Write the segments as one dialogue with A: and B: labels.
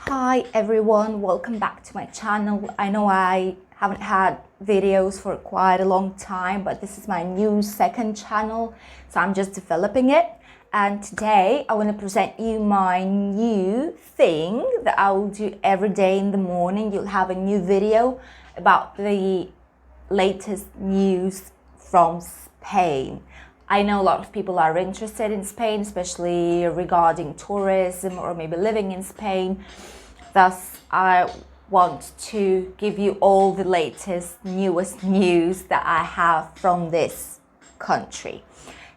A: Hi everyone, welcome back to my channel. I know I haven't had videos for quite a long time, but this is my new second channel, so I'm just developing it. And today I want to present you my new thing that I will do every day in the morning. You'll have a new video about the latest news from Spain. I know a lot of people are interested in Spain, especially regarding tourism or maybe living in Spain. Thus, I want to give you all the latest, newest news that I have from this country.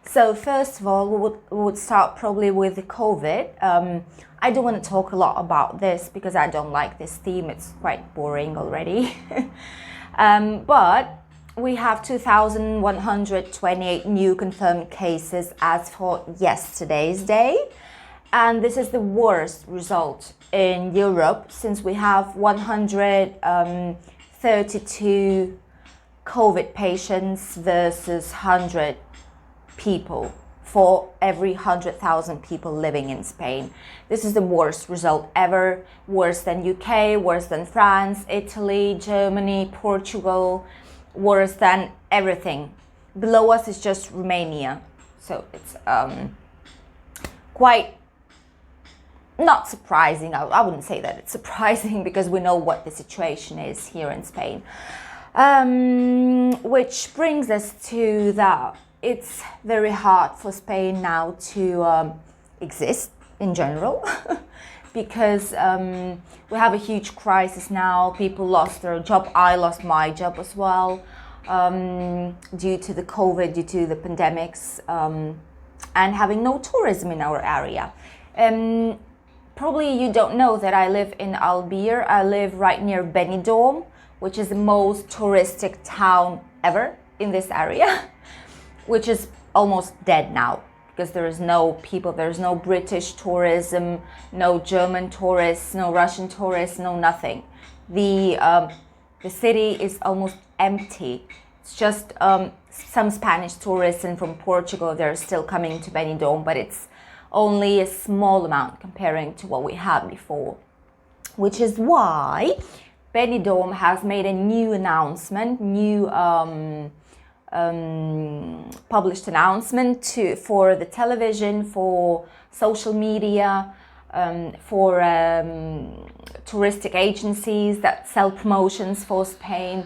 A: So first of all, we would start probably with the COVID. I don't want to talk a lot about this because I don't like this theme. It's quite boring already. But we have 2,128 new confirmed cases as for yesterday's day. And this is the worst result in Europe since we have 132 COVID patients versus 100 people for every 100,000 people living in Spain. This is the worst result ever, worse than UK, worse than France, Italy, Germany, Portugal, worse than everything. Below us is just Romania. So it's quite not surprising. I wouldn't say that it's surprising because we know what the situation is here in Spain. Which brings us to that it's very hard for Spain now to exist in general because we have a huge crisis now. People lost their job. I lost my job as well due to the COVID, due to the pandemics, and having no tourism in our area. Probably you don't know that I live in Albear. I live right near Benidorm, which is the most touristic town ever in this area, which is almost dead now because there is no people, there's no British tourism, no German tourists, no Russian tourists, no nothing. The city is almost empty. It's just some Spanish tourists and from Portugal, they're still coming to Benidorm, but it's only a small amount comparing to what we had before, which is why Benidorm has made a new announcement, published announcement for the television, for social media, for touristic agencies that sell promotions for Spain,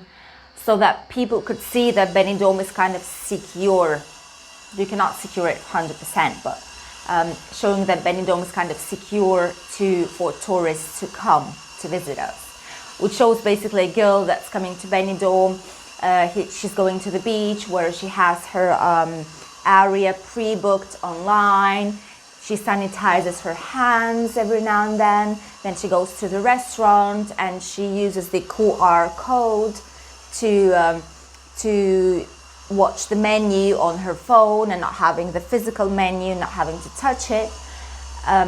A: so that people could see that Benidorm is kind of secure. You cannot secure it 100%, but showing that Benidorm is kind of secure for tourists to come to visit us, which shows basically a girl that's coming to Benidorm. She's going to the beach where she has her area pre-booked online. She sanitizes her hands every now and then. Then she goes to the restaurant and she uses the QR code to watch the menu on her phone and not having the physical menu, not having to touch it.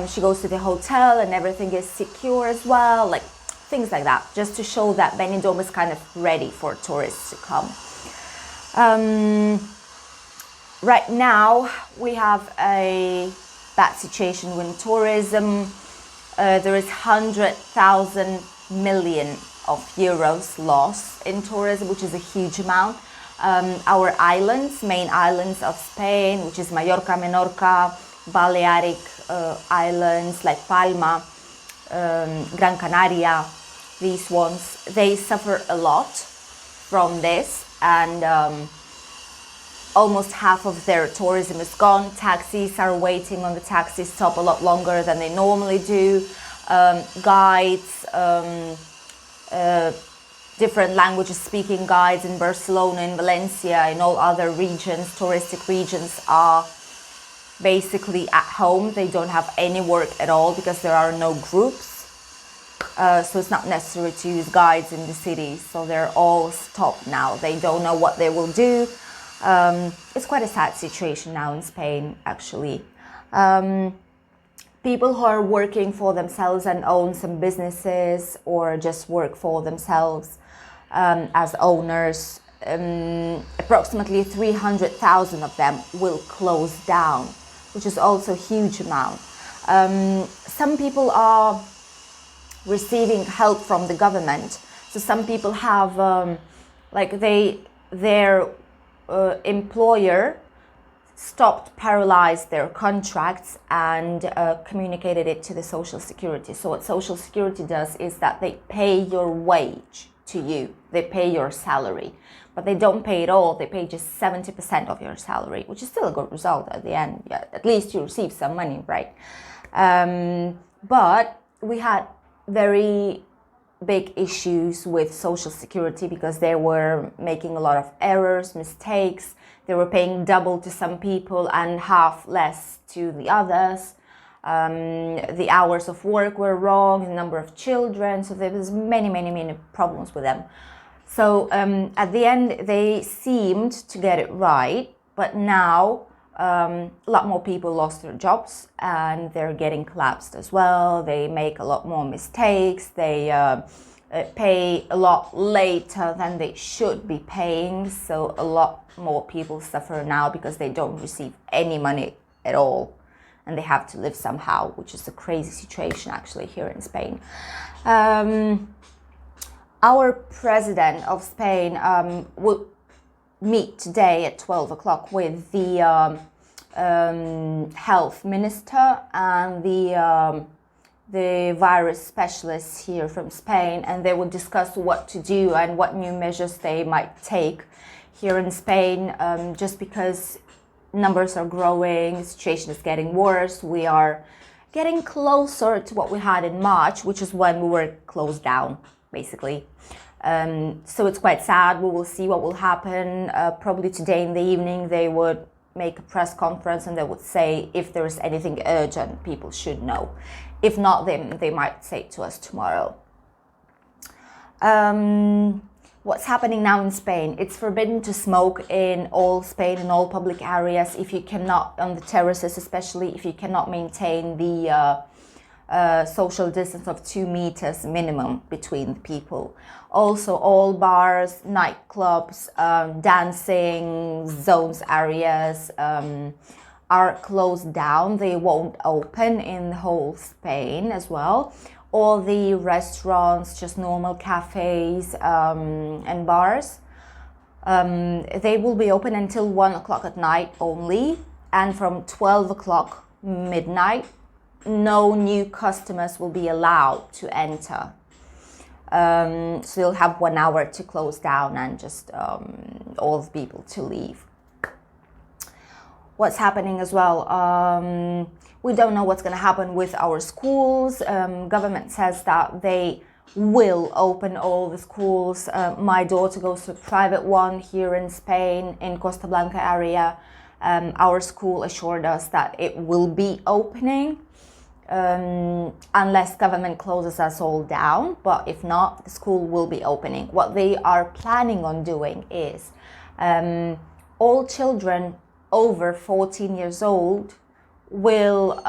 A: She goes to the hotel and everything is secure as well, like things like that, just to show that Benidorm is kind of ready for tourists to come. Right now we have a bad situation with tourism. There is 100,000 million of euros lost in tourism, which is a huge amount. Our islands, main islands of Spain, which is Mallorca, Menorca, Balearic islands like Palma, Gran Canaria, these ones, they suffer a lot from this, and almost half of their tourism is gone. Taxis are waiting on the taxi stop a lot longer than they normally do. Guides, different languages speaking guides in Barcelona, in Valencia, in all other regions, touristic regions, are basically at home. They don't have any work at all because there are no groups. So it's not necessary to use guides in the city. So they're all stopped now. They don't know what they will do. It's quite a sad situation now in Spain, actually. People who are working for themselves and own some businesses or just work for themselves as owners, approximately 300,000 of them will close down, which is also a huge amount. Some people are receiving help from the government. So some people have their employer stopped, paralyzed their contracts and communicated it to the Social Security. So what Social Security does is that they pay your wage to you, they pay your salary, but they don't pay it all. They pay just 70% of your salary, which is still a good result at the end. Yeah, at least you receive some money, right? But we had very big issues with Social Security because they were making a lot of errors, mistakes. They were paying double to some people and half less to the others. The hours of work were wrong, the number of children, so there was many problems with them. So at the end they seemed to get it right, but now a lot more people lost their jobs and they're getting collapsed as well. They make a lot more mistakes. They pay a lot later than they should be paying. So a lot more people suffer now because they don't receive any money at all and they have to live somehow, which is a crazy situation actually here in Spain. Our president of Spain will meet today at 12 o'clock with the health minister and the virus specialists here from Spain, and they will discuss what to do and what new measures they might take here in Spain, just because numbers are growing, the situation is getting worse. We are getting closer to what we had in March, which is when we were closed down, basically. So it's quite sad. We will see what will happen. Probably today in the evening they would make a press conference and they would say if there is anything urgent people should know. If not, then they might say it to us tomorrow. What's happening now in Spain? It's forbidden to smoke in all Spain, in all public areas, if you cannot, on the terraces especially, if you cannot maintain the social distance of 2 meters minimum between people. Also, all bars, nightclubs, dancing zones, areas are closed down. They won't open in the whole Spain as well. All the restaurants, just normal cafes and bars, they will be open until 1 o'clock at night only, and from 12 o'clock midnight no new customers will be allowed to enter. So you'll have 1 hour to close down and just all the people to leave. What's happening as well? We don't know what's going to happen with our schools. Government says that they will open all the schools. My daughter goes to a private one here in Spain, in Costa Blanca area. Our school assured us that it will be opening. Unless government closes us all down, but if not, the school will be opening. What they are planning on doing is all children over 14 years old will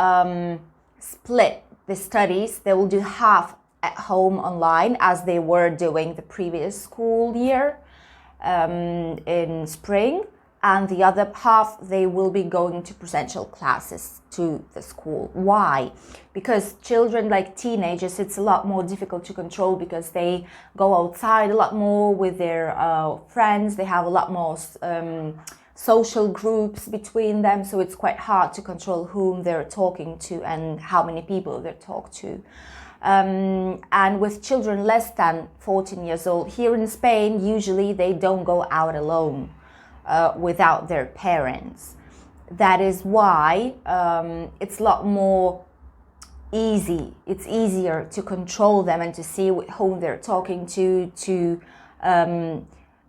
A: split the studies. They will do half at home online as they were doing the previous school year in spring, and the other half they will be going to presential classes to the school. Why? Because children, like teenagers, it's a lot more difficult to control because they go outside a lot more with their friends. They have a lot more social groups between them, so it's quite hard to control whom they're talking to and how many people they talk to. And with children less than 14 years old, here in Spain, usually they don't go out alone without their parents. That is why it's a lot more easy. It's easier to control them and to see with whom they're talking to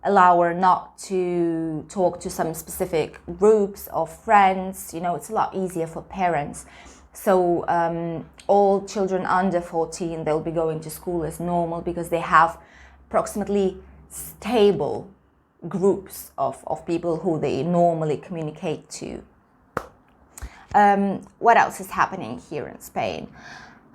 A: allow her not to talk to some specific groups of friends. You know, it's a lot easier for parents. So all children under 14, they'll be going to school as normal because they have approximately stable groups of people who they normally communicate to. What else is happening here in Spain?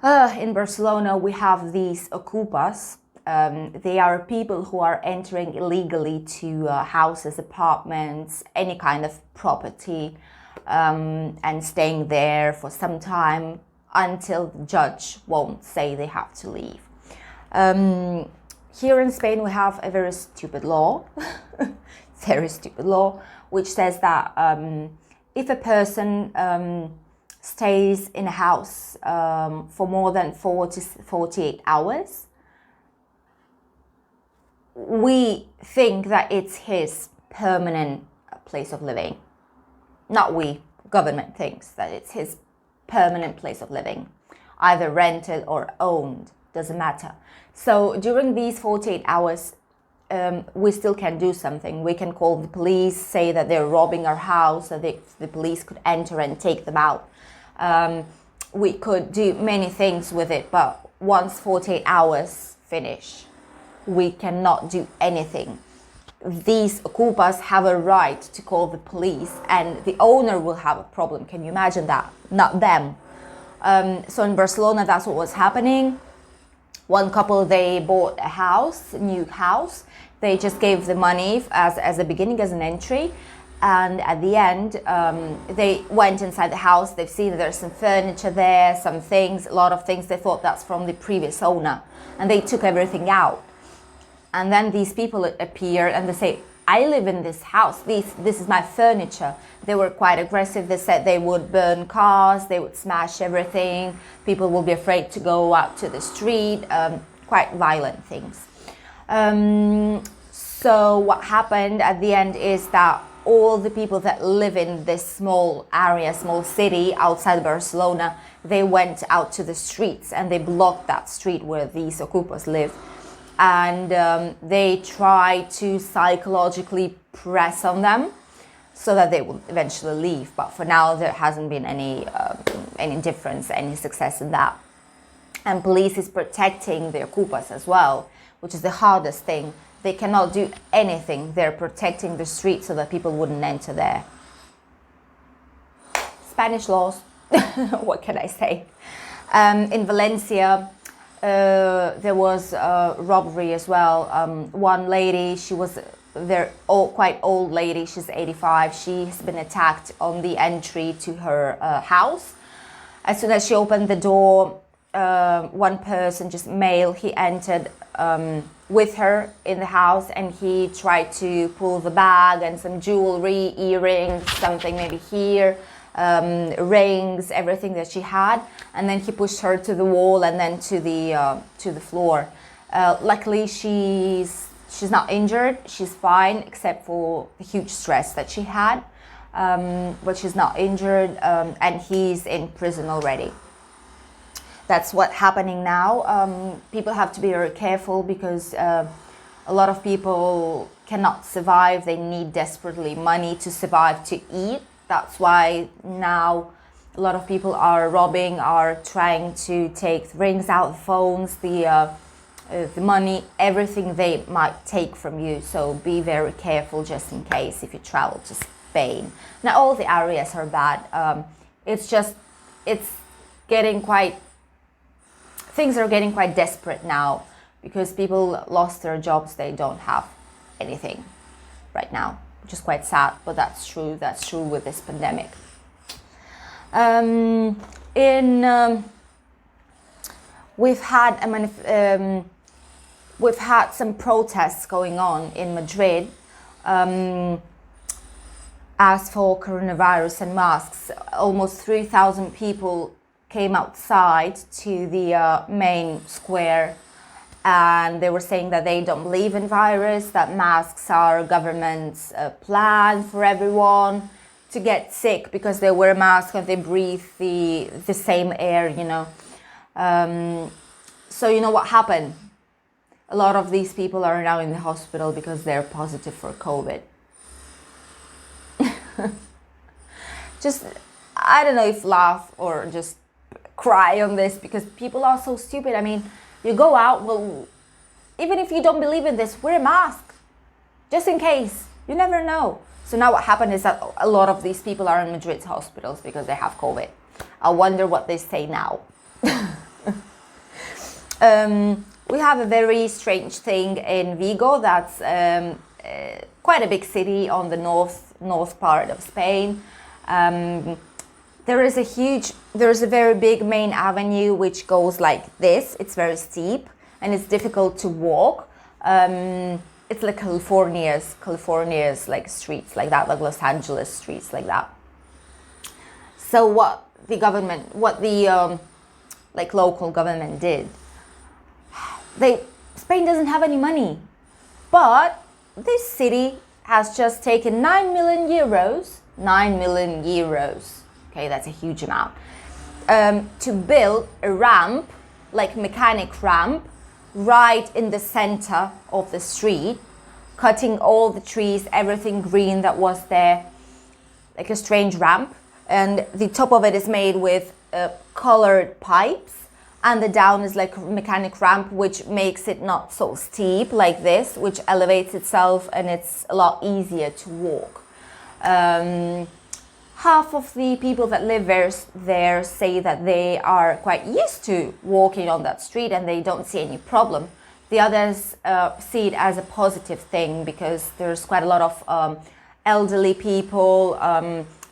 A: In Barcelona, we have these ocupas. They are people who are entering illegally to houses, apartments, any kind of property, and staying there for some time until the judge won't say they have to leave. Here in Spain, we have a very stupid law, very stupid law, which says that if a person stays in a house for more than 48 hours, we think that it's his permanent place of living. Not we, government thinks that it's his permanent place of living, either rented or owned, doesn't matter. So during these 48 hours, we still can do something. We can call the police, say that they're robbing our house, so the police could enter and take them out. We could do many things with it, but once 48 hours finish, we cannot do anything. These ocupas have a right to call the police, and the owner will have a problem. Can you imagine that? Not them. So in Barcelona, that's what was happening. One couple, they bought a house, a new house. They just gave the money as a beginning, as an entry. And at the end, they went inside the house. They've seen that there's some furniture there, some things, a lot of things. They thought that's from the previous owner. And they took everything out. And then these people appear and they say, I live in this house. This is my furniture. They were quite aggressive. They said they would burn cars, they would smash everything. People will be afraid to go out to the street. Quite violent things. So what happened at the end is that all the people that live in this small area, small city outside Barcelona, they went out to the streets and they blocked that street where these ocupas live. And they try to psychologically press on them so that they will eventually leave. But for now, there hasn't been any difference, any success in that. And police is protecting the ocupas as well, which is the hardest thing. They cannot do anything. They're protecting the streets so that people wouldn't enter there. Spanish laws, what can I say? In Valencia, there was a robbery as well. One lady, she was quite old lady, she's 85. She's been attacked on the entry to her house. As soon as she opened the door, one person, just male, he entered with her in the house, and he tried to pull the bag and some jewelry, earrings, something maybe here, rings, everything that she had, and then he pushed her to the wall and then to the floor. Luckily, she's not injured. She's fine, except for the huge stress that she had, but she's not injured, and he's in prison already. That's what's happening now. People have to be very careful because a lot of people cannot survive. They need desperately money to survive, to eat. That's why now a lot of people are robbing, are trying to take rings out, phones, the money, everything they might take from you. So be very careful just in case if you travel to Spain. Now all the areas are bad. It's getting quite, things are getting quite desperate now because people lost their jobs. They don't have anything right now, which is quite sad, but that's true. That's true with this pandemic. We've had some protests going on in Madrid. As for coronavirus and masks, almost 3,000 people came outside to the main square, and they were saying that they don't believe in virus, that masks are government's plan for everyone to get sick because they wear a mask and they breathe the same air, you know. So you know what happened? A lot of these people are now in the hospital because they're positive for COVID. Just, I don't know if laugh or just cry on this because people are so stupid. I mean, you go out, well, even if you don't believe in this, wear a mask, just in case. You never know. So now what happened is that a lot of these people are in Madrid's hospitals because they have COVID. I wonder what they say now. We have a very strange thing in Vigo. That's quite a big city on the north part of Spain. there is a very big main avenue which goes like this. It's very steep and it's difficult to walk. It's like California's like streets like that, like Los Angeles streets like that. So what the like local government did, Spain doesn't have any money, but this city has just taken 9 million euros. 9 million euros. Okay, that's a huge amount. To build a ramp, like mechanic ramp, right in the center of the street, cutting all the trees, everything green that was there, like a strange ramp. And the top of it is made with colored pipes, and the down is like a mechanic ramp, which makes it not so steep like this, which elevates itself, and it's a lot easier to walk. Half of the people that live there say that they are quite used to walking on that street and they don't see any problem. The others see it as a positive thing because there's quite a lot of elderly people,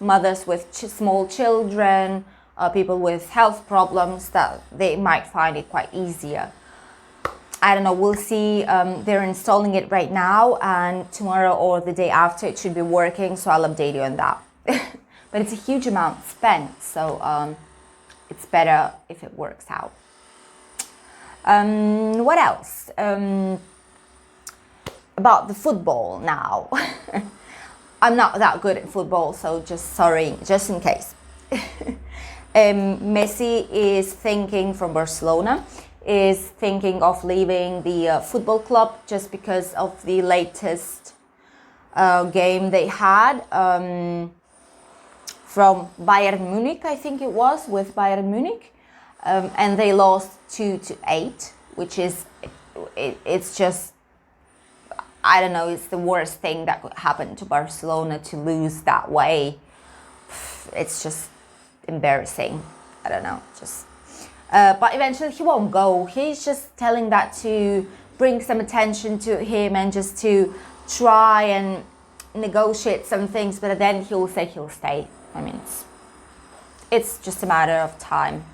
A: mothers with small children, people with health problems, that they might find it quite easier. I don't know, we'll see. They're installing it right now, and tomorrow or the day after it should be working, so I'll update you on that. But it's a huge amount spent, so it's better if it works out. What else? About the football now. I'm not that good at football, so just in case. Messi is thinking, from Barcelona, is thinking of leaving the football club just because of the latest game they had from Bayern Munich, I think it was, with Bayern Munich, and they lost 2-8, which is, it's just, I don't know, it's the worst thing that could happen to Barcelona, to lose that way. It's just embarrassing. I don't know, just but eventually he won't go. He's just telling that to bring some attention to him and just to try and negotiate some things, but then he'll say he'll stay. I mean, it's just a matter of time.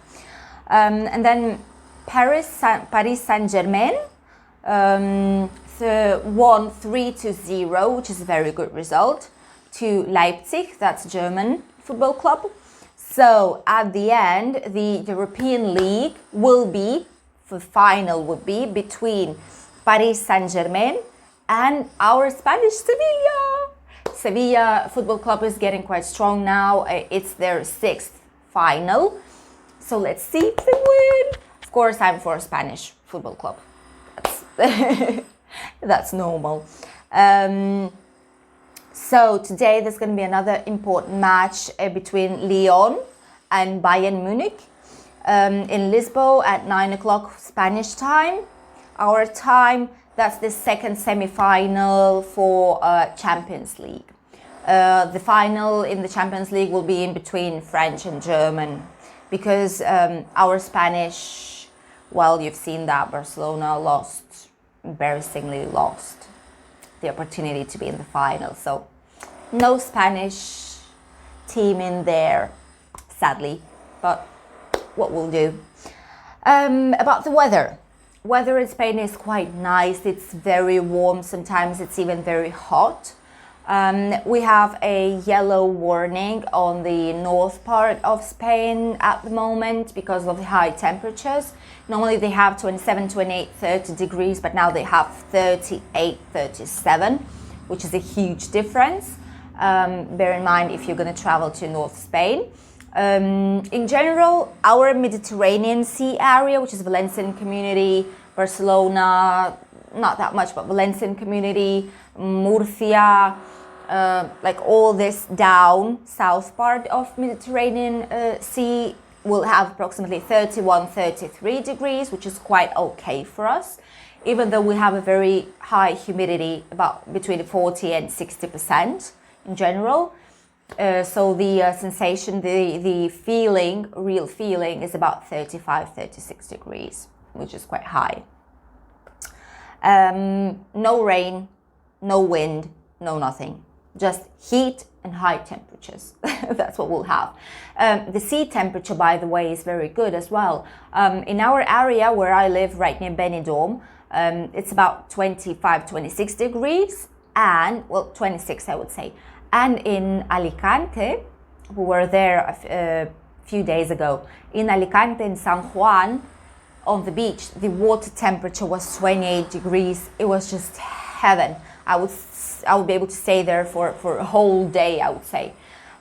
A: And then Paris Saint-Germain won 3-0, which is a very good result, to Leipzig, that's a German football club. So at the end, the European League the final would be between Paris Saint-Germain and our Spanish Sevilla. Sevilla Football Club is getting quite strong now. It's their 6th final. So let's see if they win. Of course, I'm for a Spanish football club. That's normal. So today there's going to be another important match between Lyon and Bayern Munich in Lisbon at 9 o'clock Spanish time, our time. That's the second semi-final for Champions League. The final in the Champions League will be in between French and German, because our Spanish, well, you've seen that Barcelona embarrassingly lost the opportunity to be in the final. So no Spanish team in there, sadly, but what we'll do. About the weather. Weather in Spain is quite nice. It's very warm. Sometimes it's even very hot. We have a yellow warning on the north part of Spain at the moment because of the high temperatures. Normally they have 27, 28, 30 degrees, but now they have 38, 37, which is a huge difference. Bear in mind if you're going to travel to North Spain. In general, our Mediterranean Sea area, which is Valencian community, Barcelona, not that much, but Valencian community, Murcia, like all this down south part of Mediterranean Sea will have approximately 31, 33 degrees, which is quite okay for us, even though we have a very high humidity, about between 40 and 60% in general. So the sensation, the feeling, real feeling is about 35, 36 degrees, which is quite high. No rain, no wind, no nothing. just heat and high temperatures. That's what we'll have. The sea temperature, by the way, is very good as well. In our area where I live, right near Benidorm, it's about 25, 26 degrees, and, well, 26 I would say. And in Alicante, we were there a few days ago, in Alicante, in San Juan, on the beach, the water temperature was 28 degrees. It was just heaven. I would be able to stay there for a whole day, I would say.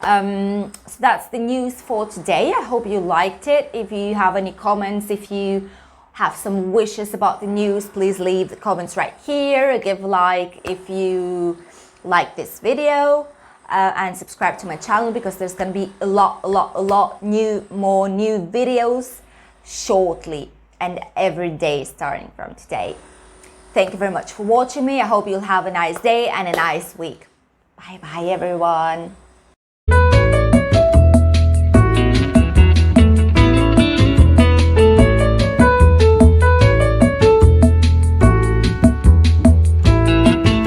A: So that's the news for today. I hope you liked it. If you have any comments, if you have some wishes about the news, please leave the comments right here. Give a like if you like this video, and subscribe to my channel, because there's going to be a lot more new videos shortly and every day starting from today. Thank you very much for watching me. I hope you'll have a nice day and a nice week. Bye bye everyone.